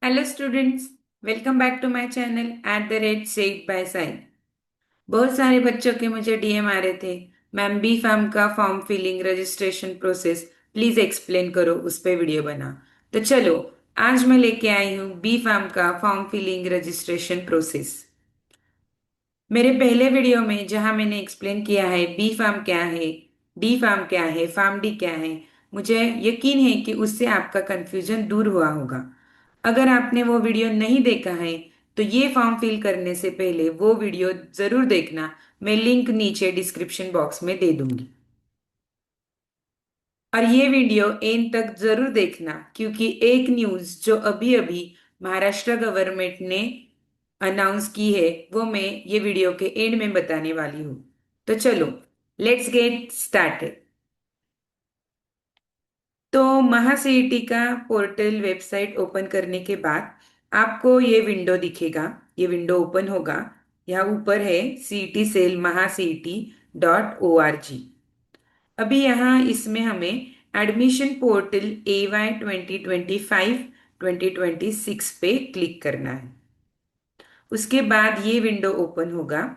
Hello students. Welcome back to my channel @सेड by side. बहुत सारे बच्चों के मुझे डीएम आ रहे थे। मैम, बी फार्म का form filling registration process please explain करो, उस पे वीडियो बना। तो चलो, आज मैं लेके आई हूँ बी फार्म का फॉर्म फिलिंग रजिस्ट्रेशन प्रोसेस। मेरे पहले वीडियो में जहां मैंने एक्सप्लेन किया है बी फार्म क्या है, डी फार्म क्या है, फार्म डी क्या है, मुझे यकीन है कि उससे आपका कंफ्यूजन दूर हुआ होगा। अगर आपने वो वीडियो नहीं देखा है तो ये फॉर्म फिल करने से पहले वो वीडियो जरूर देखना। मैं लिंक नीचे डिस्क्रिप्शन बॉक्स में दे दूंगी। और ये वीडियो एंड तक जरूर देखना, क्योंकि एक न्यूज़ जो अभी अभी महाराष्ट्र गवर्नमेंट ने अनाउंस की है वो मैं ये वीडियो के एंड में बताने वाली हूँ। तो चलो, लेट्स गेट स्टार्टेड। तो महासीईटी का पोर्टल वेबसाइट ओपन करने के बाद आपको ये विंडो दिखेगा। ये विंडो ओपन होगा। यहाँ ऊपर है सीईटी सेल महासीईटी.org। अभी यहाँ इसमें हमें एडमिशन पोर्टल AY 2025-2026 पे क्लिक करना है। उसके बाद ये विंडो ओपन होगा।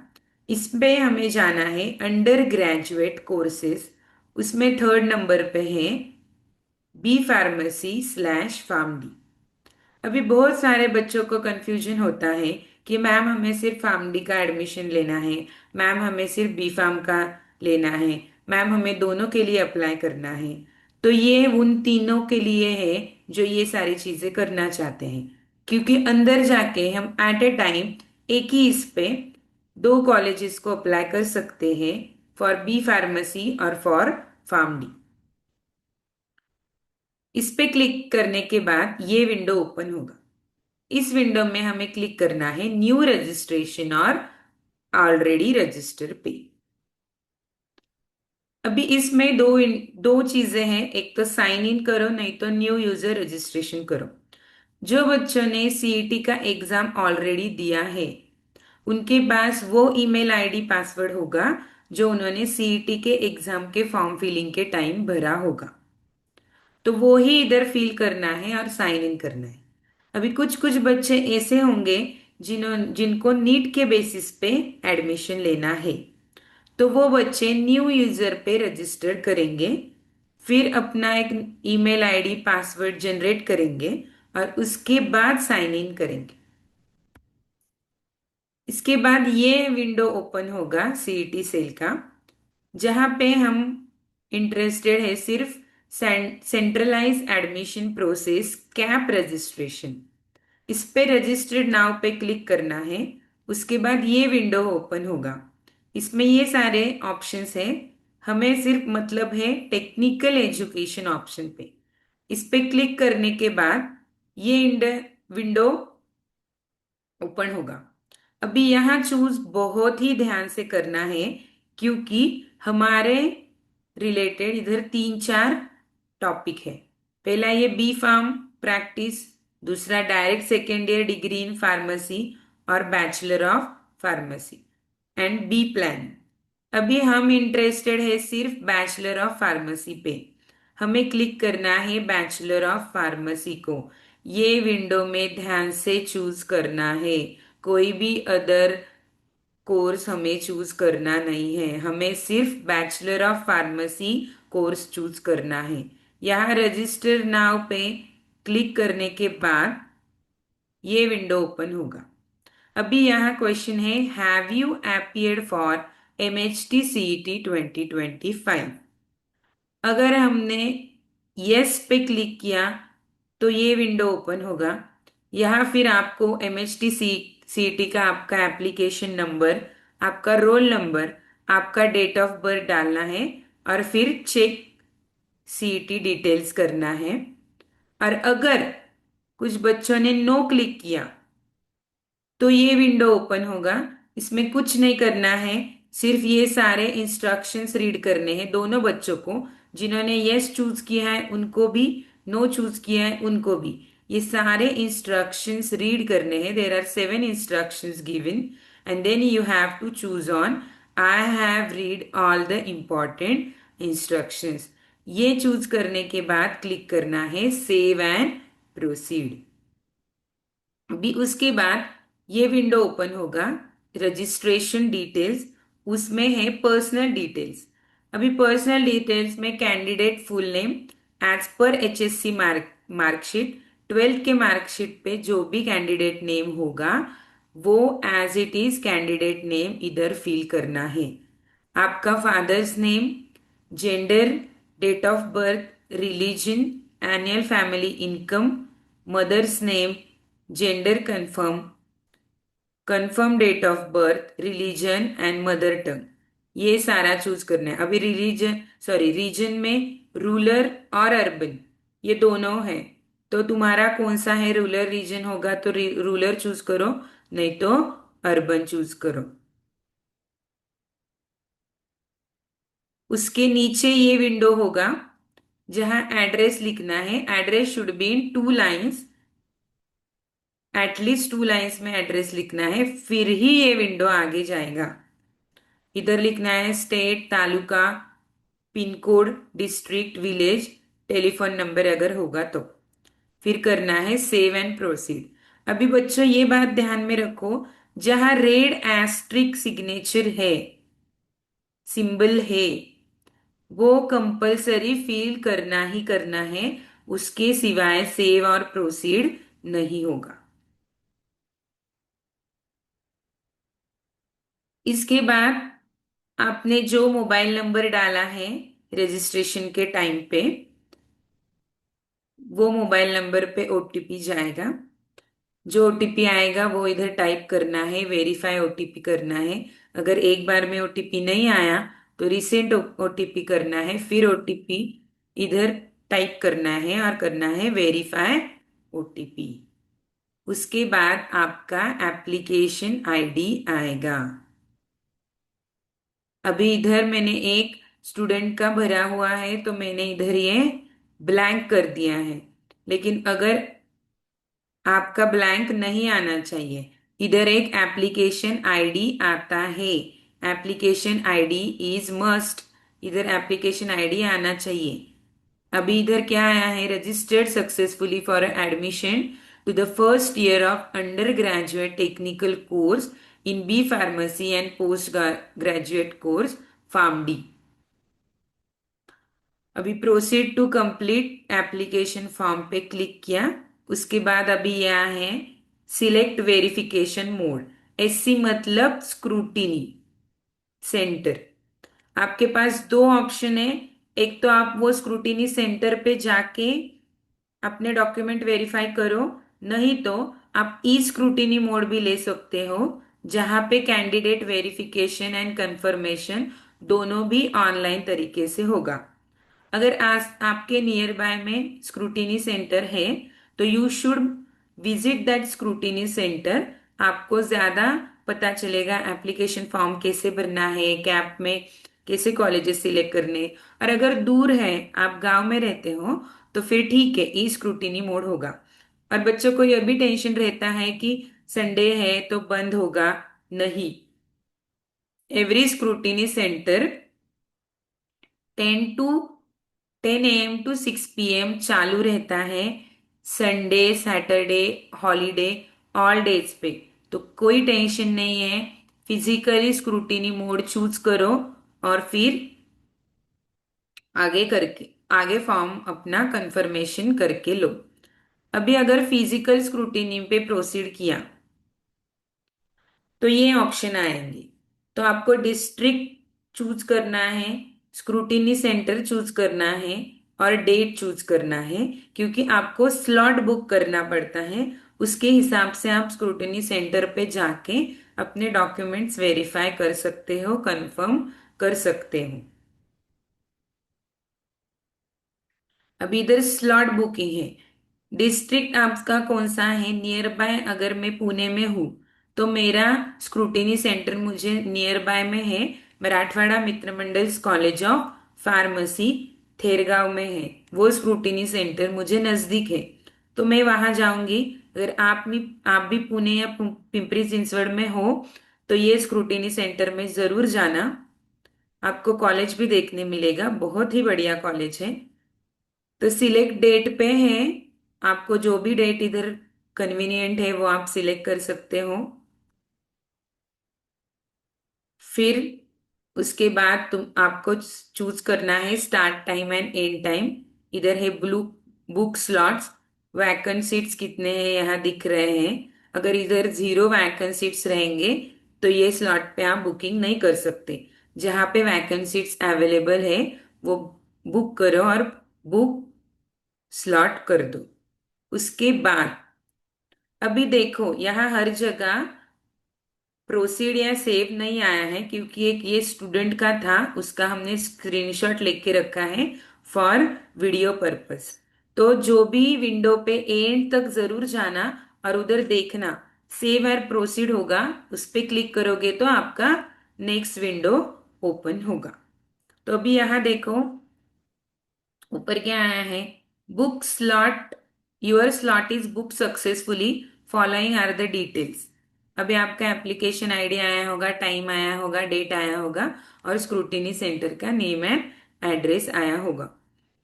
इस पे हमें जाना है अंडर ग्रेजुएट कोर्सेज। उसमें थर्ड नंबर पे है बी फार्मेसी/फार्मडी। अभी बहुत सारे बच्चों को कंफ्यूजन होता है कि मैम हमें सिर्फ फार्मडी का एडमिशन लेना है, मैम हमें सिर्फ बी फार्म का लेना है, मैम हमें दोनों के लिए अप्लाई करना है। तो ये उन तीनों के लिए है जो ये सारी चीजें करना चाहते हैं, क्योंकि अंदर जाके हम एट ए टाइम एक ही इस पे दो कॉलेजेस को अप्लाई कर सकते हैं, फॉर बी फार्मेसी और फॉर फार्मडी। इस पे क्लिक करने के बाद ये विंडो ओपन होगा। इस विंडो में हमें क्लिक करना है न्यू रजिस्ट्रेशन और ऑलरेडी रजिस्टर पे। अभी इसमें दो चीजें हैं, एक तो साइन इन करो, नहीं तो न्यू यूजर रजिस्ट्रेशन करो। जो बच्चों ने सीईटी का एग्जाम ऑलरेडी दिया है उनके पास वो ईमेल आईडी पासवर्ड होगा जो उन्होंने सीईटी के एग्जाम के फॉर्म फिलिंग के टाइम भरा होगा। तो वो ही इधर फिल करना है और साइन इन करना है। अभी कुछ कुछ बच्चे ऐसे होंगे जिनको नीट के बेसिस पे एडमिशन लेना है। तो वो बच्चे न्यू यूजर पे रजिस्टर करेंगे, फिर अपना एक ईमेल आईडी पासवर्ड जनरेट करेंगे और उसके बाद साइन इन करेंगे। इसके बाद ये विंडो ओपन होगा सीईटी सेल का, जहां पे हम इंटरेस्टेड है सिर्फ centralize admission process CAP registration. इस पे रजिस्टर्ड नाउ पे क्लिक करना है। उसके बाद ये विंडो ओपन होगा। इसमें ये सारे ऑप्शंस हैं। हमें सिर्फ मतलब है टेक्निकल एजुकेशन ऑप्शन पे। इस पे क्लिक करने के बाद ये विंडो ओपन होगा। अभी यहाँ चूज बहुत ही ध्यान से करना है, क्योंकि हमारे रिलेटेड इधर तीन चार टॉपिक है। पहला ये बी फार्म प्रैक्टिस, दूसरा direct second year degree in pharmacy और bachelor of pharmacy and B plan. अभी हम इंटरेस्टेड है सिर्फ बैचलर ऑफ फार्मेसी पे। हमें क्लिक करना है बैचलर ऑफ फार्मेसी को। ये विंडो में ध्यान से चूज करना है। कोई भी अदर कोर्स हमें चूज करना नहीं है, हमें सिर्फ bachelor of pharmacy course choose करना है। यहाँ रजिस्टर नाउ पे क्लिक करने के बाद ये विंडो ओपन होगा। अभी यहाँ क्वेश्चन है, have you appeared for MHT CET 2025? अगर हमने यस पे क्लिक किया तो ये विंडो ओपन होगा। यहाँ फिर आपको MHT CET का आपका एप्लीकेशन नंबर, आपका रोल नंबर, आपका डेट ऑफ बर्थ डालना है और फिर चेक CET डिटेल्स करना है। और अगर कुछ बच्चों ने नो क्लिक किया तो ये विंडो ओपन होगा। इसमें कुछ नहीं करना है, सिर्फ ये सारे इंस्ट्रक्शंस रीड करने हैं दोनों बच्चों को। जिन्होंने यस चूज किया है उनको भी, नो चूज किया है उनको भी। ये सारे इंस्ट्रक्शंस रीड करने हैं। There are 7 instructions given and then you have to choose on I have read all the important instructions. ये चूज करने के बाद क्लिक करना है सेव एंड प्रोसीड। अभी उसके बाद ये विंडो ओपन होगा, रजिस्ट्रेशन डिटेल्स, उसमें है पर्सनल डिटेल्स। अभी पर्सनल डिटेल्स में candidate full name as per HSC marksheet, 12th के मार्कशीट पे जो भी कैंडिडेट नेम होगा वो as it is candidate name इधर फिल करना है। आपका father's name, gender, date of birth, religion, annual family income, mother's name, gender confirm, confirm date of birth, religion and mother tongue, ये सारा चूज करना है। अभी रीजन में रूरल और अर्बन ये दोनों है, तो तुम्हारा कौन सा है, रूरल रीजन होगा तो रूरल चूज करो, नहीं तो अर्बन चूज करो। उसके नीचे ये विंडो होगा जहां एड्रेस लिखना है। Address should be in 2 lines, at least 2 lines में एड्रेस लिखना है, फिर ही ये विंडो आगे जाएगा। इधर लिखना है state, taluka, pin code, district, village, telephone number अगर होगा तो, फिर करना है सेव एंड प्रोसीड। अभी बच्चों ये बात ध्यान में रखो, जहां रेड एस्ट्रिक सिग्नेचर है, सिंबल है, वो कंपलसरी फिल करना ही करना है, उसके सिवाय सेव और प्रोसीड नहीं होगा। इसके बाद आपने जो मोबाइल नंबर डाला है रजिस्ट्रेशन के टाइम पे, वो मोबाइल नंबर पे ओटीपी जाएगा। जो ओटीपी आएगा वो इधर टाइप करना है, वेरीफाई ओटीपी करना है। अगर एक बार में ओटीपी नहीं आया तो रिसेंट ओटीपी करना है, फिर ओटीपी इधर टाइप करना है और करना है वेरीफाई ओटीपी। उसके बाद आपका एप्लीकेशन आईडी आएगा। अभी इधर मैंने एक स्टूडेंट का भरा हुआ है तो मैंने इधर ये ब्लैंक कर दिया है, लेकिन अगर आपका ब्लैंक नहीं आना चाहिए, इधर एक एप्लीकेशन आईडी आता है, एप्लीकेशन आईडी इज मस्ट, इधर एप्लीकेशन आईडी आना चाहिए। अभी इधर क्या आया है, registered successfully for admission to the first year of under graduate technical course in B pharmacy and post graduate course pharm D. अभी proceed to complete application form पे क्लिक किया। उसके बाद अभी यह है सिलेक्ट वेरिफिकेशन मोड, SC मतलब scrutiny centre. आपके पास दो ऑप्शन है, एक तो आप वो स्क्रूटिनी सेंटर पे जाके अपने डॉक्यूमेंट वेरीफाई करो, नहीं तो आप ई स्क्रूटिनी मोड भी ले सकते हो, जहां पे कैंडिडेट वेरिफिकेशन एंड कंफर्मेशन दोनों भी ऑनलाइन तरीके से होगा। अगर आज आपके नियर बाय में स्क्रूटिनी सेंटर है तो you should visit that scrutiny centre. आपको ज्यादा पता चलेगा एप्लीकेशन फॉर्म कैसे भरना है, कैप में कैसे कॉलेजेस सिलेक्ट करने। और अगर दूर है, आप गांव में रहते हो, तो फिर ठीक है, ई स्क्रूटिनी मोड होगा। और बच्चों को यह भी टेंशन रहता है कि संडे है तो बंद होगा, नहीं। Every scrutiny centre 10 AM to 6 PM चालू रहता है, Sunday, Saturday, holiday, all days पे। तो कोई टेंशन नहीं है, फिजिकली स्क्रूटिनी मोड चूज करो और फिर आगे फॉर्म अपना कंफर्मेशन करके लो। अभी अगर फिजिकल स्क्रूटिनी पे प्रोसीड किया तो ये ऑप्शन आएंगे। तो आपको डिस्ट्रिक्ट चूज करना है, स्क्रूटिनी सेंटर चूज करना है और डेट चूज करना है, क्योंकि आपको स्लॉट बुक करना पड़ता है। उसके हिसाब से आप स्क्रूटिनी सेंटर पे जाके अपने डॉक्यूमेंट्स वेरीफाई कर सकते हो, कंफर्म कर सकते हो। अभी इधर स्लॉट बुकिंग है, डिस्ट्रिक्ट आपका कौन सा है नियर बाय। अगर मैं पुणे में हूँ तो मेरा स्क्रूटिनी सेंटर मुझे नियर बाय में है, मराठवाड़ा मित्र मंडल कॉलेज ऑफ फार्मेसी थेरगांव में है, वो स्क्रूटिनी सेंटर मुझे नजदीक है, तो मैं वहां जाऊंगी। अगर आप भी पुणे या पिंपरी चिंचवड़ में हो तो ये स्क्रूटिनी सेंटर में जरूर जाना, आपको कॉलेज भी देखने मिलेगा, बहुत ही बढ़िया कॉलेज है। तो सिलेक्ट डेट पे है, आपको जो भी डेट इधर कन्वीनियंट है वो आप सिलेक्ट कर सकते हो। फिर उसके बाद तुम आपको चूज करना है start time and and time. इधर है blue book slots, vacant seats कितने हैं यहाँ दिख रहे हैं। अगर इधर 0 वैकेंट सीट्स रहेंगे तो ये स्लॉट पे आप बुकिंग नहीं कर सकते। जहाँ पे वैकेंट सीट्स अवेलेबल है वो बुक करो और बुक स्लॉट कर दो। उसके बाद अभी देखो यहाँ हर जगह प्रोसीड या सेव नहीं आया है क्योंकि एक ये स्टूडेंट का था, उसका हमने स्क्रीनशॉट लेके रखा है फॉर वीडियो पर्पस। तो जो भी विंडो पे एंड तक जरूर जाना और उधर देखना सेव और प्रोसीड होगा, उस पे क्लिक करोगे तो आपका नेक्स्ट विंडो ओपन होगा। तो अभी यहाँ देखो ऊपर क्या आया है, book slot, your slot is book successfully, following are the details. अभी आपका एप्लीकेशन आईडी आया होगा, टाइम आया होगा, डेट आया होगा और स्क्रूटिनी सेंटर का नेम एंड एड्रेस आया होगा।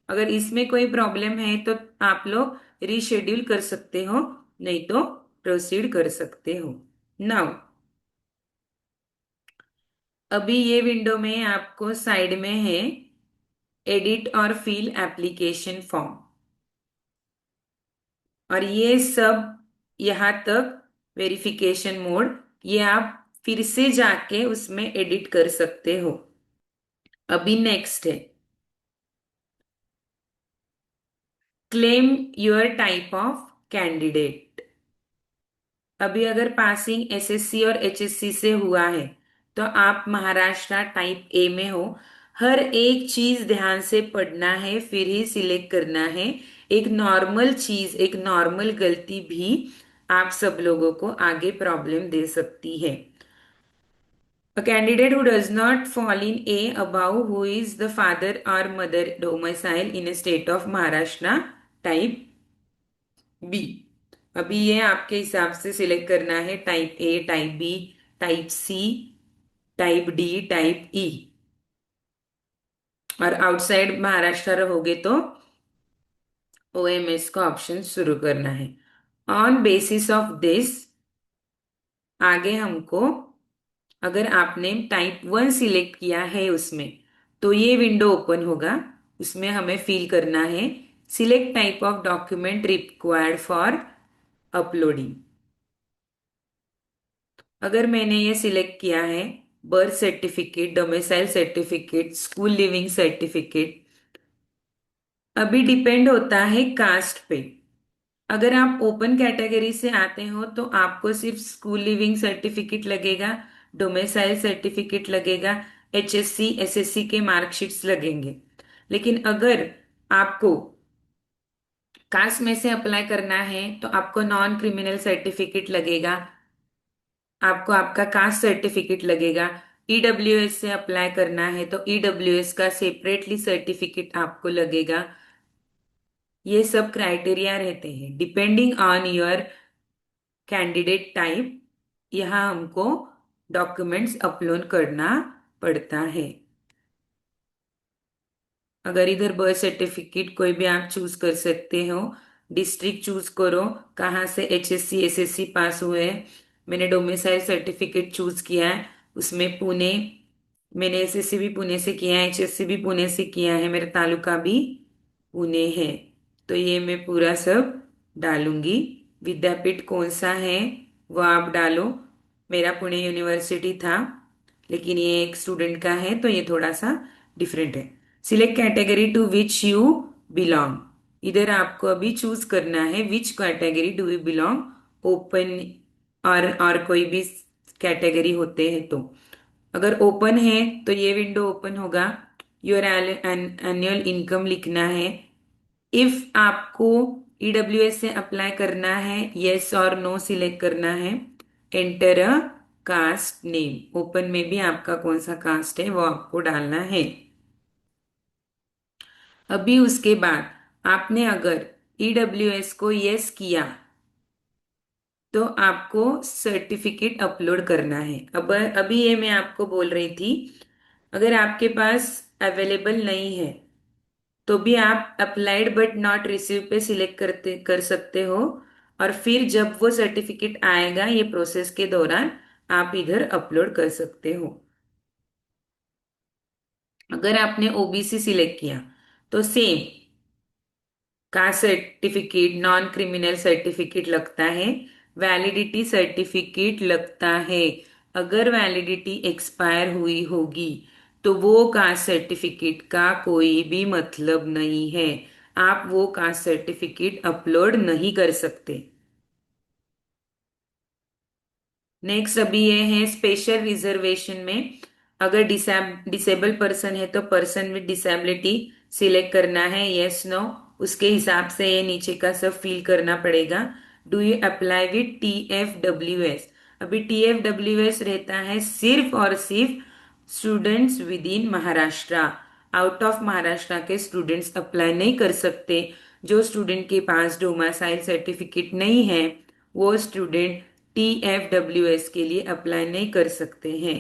अगर इसमें कोई प्रॉब्लम है तो आप लोग रीशेड्यूल कर सकते हो, नहीं तो प्रोसीड कर सकते हो। नाउ अभी ये विंडो में आपको साइड में है एडिट और फिल एप्लीकेशन फॉर्म, और ये सब यहाँ तक वेरिफिकेशन मोड, ये आप फिर से जाके उसमें एडिट कर सकते हो। अभी नेक्स्ट है claim your type of candidate. अभी अगर पासिंग एसएससी और एचएससी से हुआ है तो आप महाराष्ट्र टाइप ए में हो। हर एक चीज ध्यान से पढ़ना है फिर ही सिलेक्ट करना है। एक नॉर्मल चीज, एक नॉर्मल गलती भी आप सब लोगों को आगे प्रॉब्लम दे सकती है। A candidate who does not fall in A above, who is the father or mother domicile in a state of Maharashtra type B. अभी ये आपके हिसाब से सिलेक्ट करना है type A, type B, type C, type D, type E. और outside Maharashtra रहोगे तो ओएमएस का ऑप्शन शुरू करना है। ऑन बेसिस ऑफ दिस आगे हमको, अगर आपने टाइप 1 सिलेक्ट किया है उसमें तो ये विंडो ओपन होगा। उसमें हमें फिल करना है select type of document required for uploading. अगर मैंने ये सिलेक्ट किया है birth certificate, domicile certificate, school leaving certificate, अभी डिपेंड होता है कास्ट पे। अगर आप ओपन कैटेगरी से आते हो तो आपको सिर्फ स्कूल लिविंग सर्टिफिकेट लगेगा, डोमिसाइल सर्टिफिकेट लगेगा, एचएससी एसएससी के मार्कशीट्स लगेंगे। लेकिन अगर आपको कास्ट में से अप्लाई करना है तो आपको नॉन क्रिमिनल सर्टिफिकेट लगेगा, आपको आपका कास्ट सर्टिफिकेट लगेगा। ईडब्ल्यूएस से अप्लाई करना है तो ईडब्ल्यूएस का सेपरेटली सर्टिफिकेट आपको लगेगा। ये सब क्राइटेरिया रहते हैं depending on your candidate type. यहाँ हमको डॉक्यूमेंट्स अपलोड करना पड़ता है। अगर इधर बर्थ सर्टिफिकेट कोई भी आप चूज कर सकते हो, डिस्ट्रिक्ट चूज करो कहाँ से एचएससी एसएससी पास हुए हैं। मैंने डोमिसाइल सर्टिफिकेट चूज किया है, उसमें पुणे, मैंने एसएससी भी पुणे से किया है, एचएससी भी पुणे से किया है, मेरा तालुका भी पुणे है। तो ये मैं पूरा सब डालूंगी। विद्यापीठ कौन सा है वो आप डालो। मेरा पुणे यूनिवर्सिटी था, लेकिन ये एक स्टूडेंट का है तो ये थोड़ा सा डिफरेंट है। Select category to which you belong, इधर आपको अभी चूज करना है which category do you belong, open और कोई भी कैटेगरी होते हैं तो। अगर ओपन है तो ये विंडो ओपन होगा। योर एनुअल इनकम लिखना है। इफ आपको ईडब्ल्यूएस से अप्लाई करना है यस और नो सिलेक्ट करना है। Enter a caste name, open में भी आपका कौन सा कास्ट है वो आपको डालना है। अभी उसके बाद आपने अगर ईडब्ल्यूएस को यस किया तो आपको सर्टिफिकेट अपलोड करना है। अब अभी ये मैं आपको बोल रही थी, अगर आपके पास अवेलेबल नहीं है तो भी आप अप्लाइड बट नॉट रिसीव पे सिलेक्ट कर सकते हो और फिर जब वो सर्टिफिकेट आएगा ये प्रोसेस के दौरान आप इधर अपलोड कर सकते हो। अगर आपने ओबीसी सिलेक्ट किया तो same caste certificate, non criminal certificate लगता है, वैलिडिटी सर्टिफिकेट लगता है। अगर वैलिडिटी एक्सपायर हुई होगी तो वो कास्ट सर्टिफिकेट का कोई भी मतलब नहीं है, आप वो कास्ट सर्टिफिकेट अपलोड नहीं कर सकते। नेक्स्ट अभी ये है स्पेशल रिजर्वेशन में, अगर डिसेबल पर्सन है तो पर्सन विद डिसेबिलिटी सिलेक्ट करना है, यस नो, उसके हिसाब से ये नीचे का सब फिल करना पड़ेगा। Do you apply with TFWS? अभी TFWS रहता है सिर्फ और सिर्फ students with in Maharashtra, out of Maharashtra के स्टूडेंट्स अप्लाई नहीं कर सकते। जो स्टूडेंट के पास डोमासाइल सर्टिफिकेट नहीं है वो स्टूडेंट TFWS के लिए अप्लाई नहीं कर सकते हैं।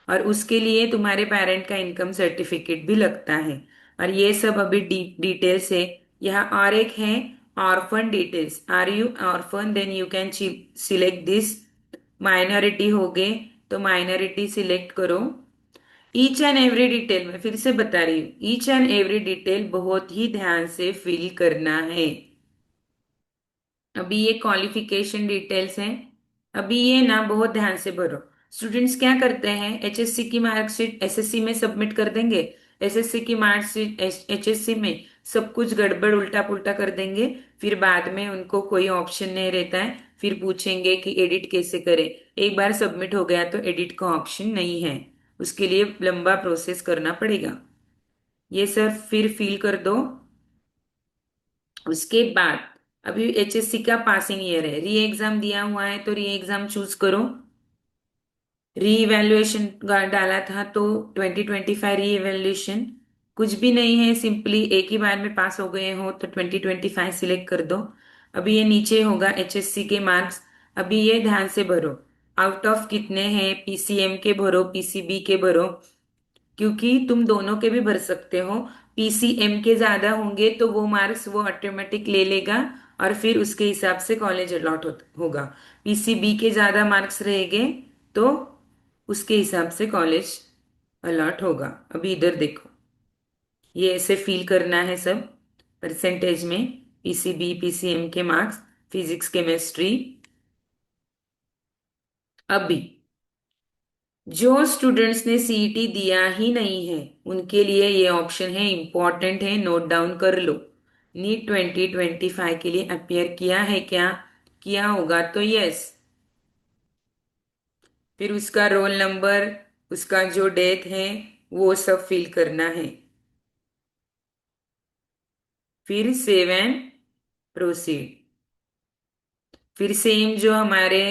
और उसके लिए तुम्हारे पेरेंट का इनकम सर्टिफिकेट भी लगता है। और ये सब अभी डिटेल्स है। यहाँ और एक है orphan details. Are you orphan then you can select this. Minority हो गए तो माइनॉरिटी सिलेक्ट करो। ईच एंड एवरी डिटेल, मैं फिर से बता रही हूँ, ईच एंड एवरी डिटेल बहुत ही ध्यान से फिल करना है। अभी ये क्वालिफिकेशन डिटेल्स हैं, अभी ये ना बहुत ध्यान से भरो। स्टूडेंट्स क्या करते हैं, एचएससी की मार्कशीट एसएससी में सबमिट कर देंगे, एसएससी की मार्कशीट एचएससी में सब कुछ गड़बड़ उल्टा पुल्टा कर देंगे, फिर बाद में उनको कोई ऑप्शन नहीं रहता है, फिर पूछेंगे कि एडिट कैसे करें। एक बार सबमिट हो गया तो एडिट का ऑप्शन नहीं है, उसके लिए लंबा प्रोसेस करना पड़ेगा। ये सब फिर फिल कर दो। उसके बाद अभी एचएससी का पासिंग ईयर है, री एग्जाम दिया हुआ है तो री एग्जाम चूज करो। री इवेल्युएशन डाला था तो 2025 री इवेल्युएशन, कुछ भी नहीं है, सिंपली एक ही बार में पास हो गए हो तो 2025 सिलेक्ट कर दो। अभी ये नीचे होगा एचएससी के मार्क्स, अभी ये ध्यान से भरो। आउट ऑफ कितने हैं, पीसीएम के भरो, पीसीबी के भरो, क्योंकि तुम दोनों के भी भर सकते हो। पीसीएम के ज्यादा होंगे तो वो मार्क्स वो ऑटोमेटिक ले लेगा और फिर उसके हिसाब से कॉलेज अलॉट होगा। पीसीबी के ज्यादा मार्क्स रहेंगे तो उसके हिसाब से कॉलेज अलॉट होगा। अभी इधर देखो, ये ऐसे फील करना है सब परसेंटेज में, पीसीबी पीसीएम के मार्क्स, फिजिक्स केमिस्ट्री। अभी जो स्टूडेंट्स ने सीईटी दिया ही नहीं है उनके लिए ये ऑप्शन है, इंपॉर्टेंट है, नोट डाउन कर लो। नीट 2025 के लिए अपियर किया है क्या, किया होगा तो यस, फिर उसका रोल नंबर, उसका जो डेट है वो सब फिल करना है, फिर सेव एंड प्रोसीड। फिर सेम जो हमारे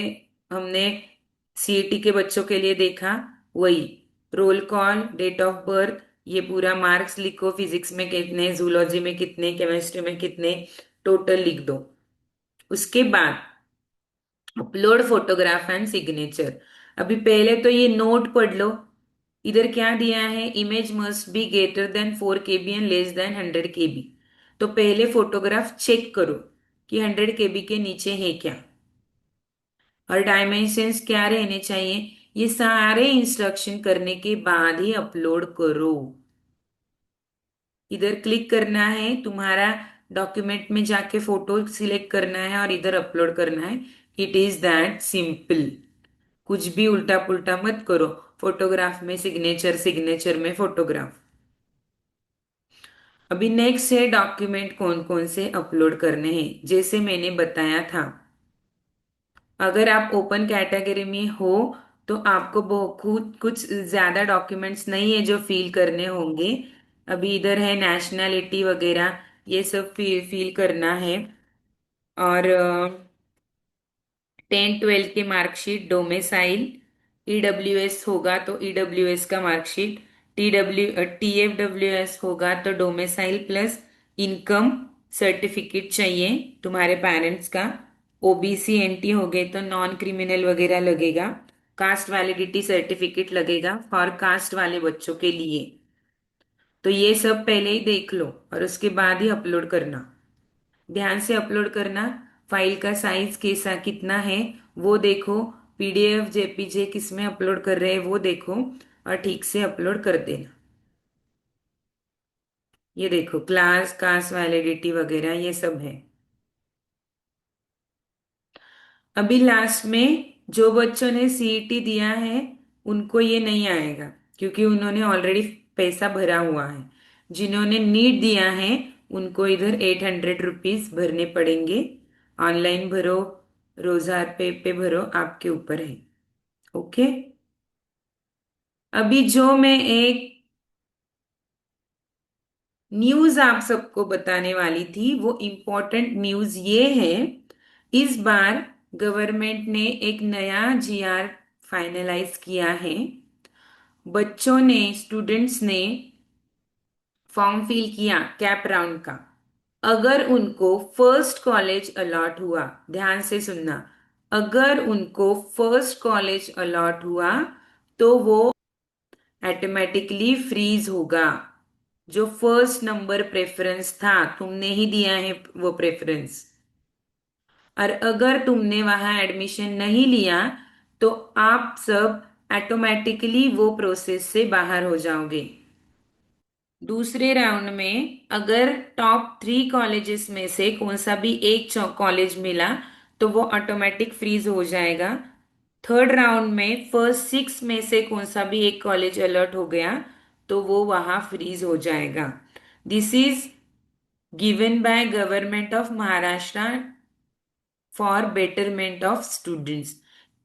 हमने सीईटी के बच्चों के लिए देखा वही, roll call, date of birth, ये पूरा मार्क्स लिखो, फिजिक्स में कितने, जूलॉजी में कितने, केमिस्ट्री में कितने, टोटल लिख दो। उसके बाद अपलोड फोटोग्राफ एंड सिग्नेचर। अभी पहले तो ये नोट पढ़ लो, इधर क्या दिया है, image must be greater than 4 KB and less than 100 KB। तो पहले फोटोग्राफ चेक करो कि 100 KB के नीचे है क्या, और डायमेंशंस क्या रहने चाहिए, ये सारे इंस्ट्रक्शन करने के बाद ही अपलोड करो। इधर क्लिक करना है, तुम्हारा डॉक्यूमेंट में जाके फोटो सिलेक्ट करना है और इधर अपलोड करना है। इट इज दैट सिंपल, कुछ भी उल्टा पुल्टा मत करो। फोटोग्राफ में सिग्नेचर, सिग्नेचर में फोटोग्राफ। अभी नेक्स्ट है डॉक्यूमेंट कौन कौन से अपलोड करने हैं, जैसे मैंने बताया था। अगर आप ओपन कैटेगरी में हो तो आपको बहुत कुछ ज्यादा डॉक्यूमेंट्स नहीं है जो फिल करने होंगे। अभी इधर है नेशनैलिटी वगैरह, ये सब फिल करना है। और 10th 12th की मार्कशीट, डोमेसाइल, ईडब्ल्यूएस होगा तो ईडब्ल्यूएस का मार्कशीट, TFWS होगा तो डोमेसाइल प्लस इनकम सर्टिफिकेट चाहिए तुम्हारे पेरेंट्स का। ओबीसी एनटी हो गए तो नॉन क्रिमिनल वगैरह लगेगा। कास्ट वैलिडिटी सर्टिफिकेट लगेगा फॉर कास्ट वाले बच्चों के लिए। तो ये सब पहले ही देख लो और उसके बाद ही अपलोड करना। ध्यान से अपलोड करना, फाइल का साइज कैसा कितना है वो देखो, पीडीएफ जेपीजे किस में अपलोड कर रहे हैं वो देखो और ठीक से अपलोड कर देना। ये देखो क्लास कास्ट वैलिडिटी वगैरह ये सब है। अभी लास्ट में जो बच्चों ने सीईटी दिया है उनको ये नहीं आएगा, क्योंकि उन्होंने ऑलरेडी पैसा भरा हुआ है। जिन्होंने नीट दिया है उनको इधर 800 रुपीज भरने पड़ेंगे। ऑनलाइन भरो, रोजार पे भरो, आपके ऊपर है। ओके। अभी जो मैं एक न्यूज आप सबको बताने वाली थी वो इम्पोर्टेंट न्यूज ये है, इस बार गवर्नमेंट ने एक नया जीआर फाइनलाइज किया है। बच्चों ने, स्टूडेंट्स ने फॉर्म फिल किया कैप राउंड का। अगर उनको फर्स्ट कॉलेज अलॉट हुआ, ध्यान से सुनना, अगर उनको फर्स्ट कॉलेज अलॉट हुआ तो वो ऑटोमेटिकली फ्रीज होगा। जो फर्स्ट नंबर प्रेफरेंस था तुमने ही दिया है वो प्रेफरेंस, और अगर तुमने वहां एडमिशन नहीं लिया तो आप सब ऑटोमेटिकली वो प्रोसेस से बाहर हो जाओगे। दूसरे राउंड में अगर टॉप 3 कॉलेजेस में से कौन सा भी एक कॉलेज मिला तो वो ऑटोमेटिक फ्रीज हो जाएगा। थर्ड राउंड में फर्स्ट 6 में से कौन सा भी एक कॉलेज अलर्ट हो गया तो वो वहां फ्रीज हो जाएगा। This is given by government of Maharashtra for betterment of students.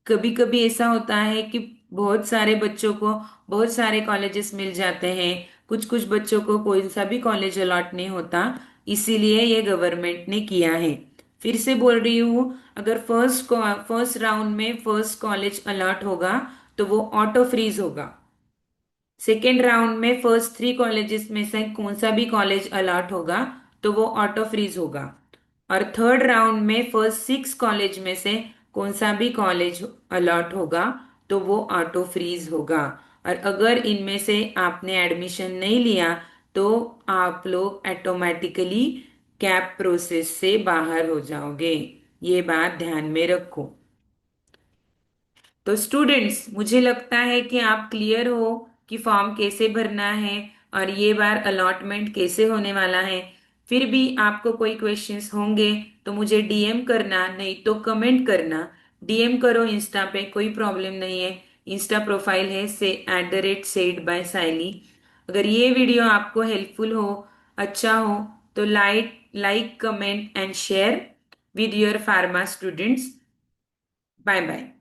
कभी कभी ऐसा होता है कि बहुत सारे बच्चों को बहुत सारे कॉलेजेस मिल जाते हैं, कुछ कुछ बच्चों को कोई सा भी कॉलेज अलॉट नहीं होता, इसीलिए ये गवर्नमेंट ने किया है। फिर से बोल रही हूँ, अगर फर्स्ट राउंड में फर्स्ट कॉलेज अलॉट होगा तो वो ऑटो फ्रीज होगा। सेकेंड राउंड में फर्स्ट 3 कॉलेजेस में से कौन सा भी कॉलेज अलॉट होगा तो वो ऑटो फ्रीज होगा। और थर्ड राउंड में फर्स्ट 6 कॉलेज में से कौन सा भी कॉलेज अलॉट होगा तो वो ऑटो फ्रीज होगा। और अगर इनमें से आपने एडमिशन नहीं लिया तो आप लोग ऑटोमेटिकली कैप प्रोसेस से बाहर हो जाओगे। ये बात ध्यान में रखो। तो स्टूडेंट्स, मुझे लगता है कि आप क्लियर हो कि फॉर्म कैसे भरना है और ये बार अलॉटमेंट कैसे होने वाला है। फिर भी आपको कोई क्वेश्चंस होंगे तो मुझे डीएम करना, नहीं तो कमेंट करना। डीएम करो इंस्टा पे, कोई प्रॉब्लम नहीं है। इंस्टा प्रोफाइल है से @said by saili। अगर ये वीडियो आपको हेल्पफुल हो, अच्छा हो, तो like comment and share with your pharma students. Bye bye.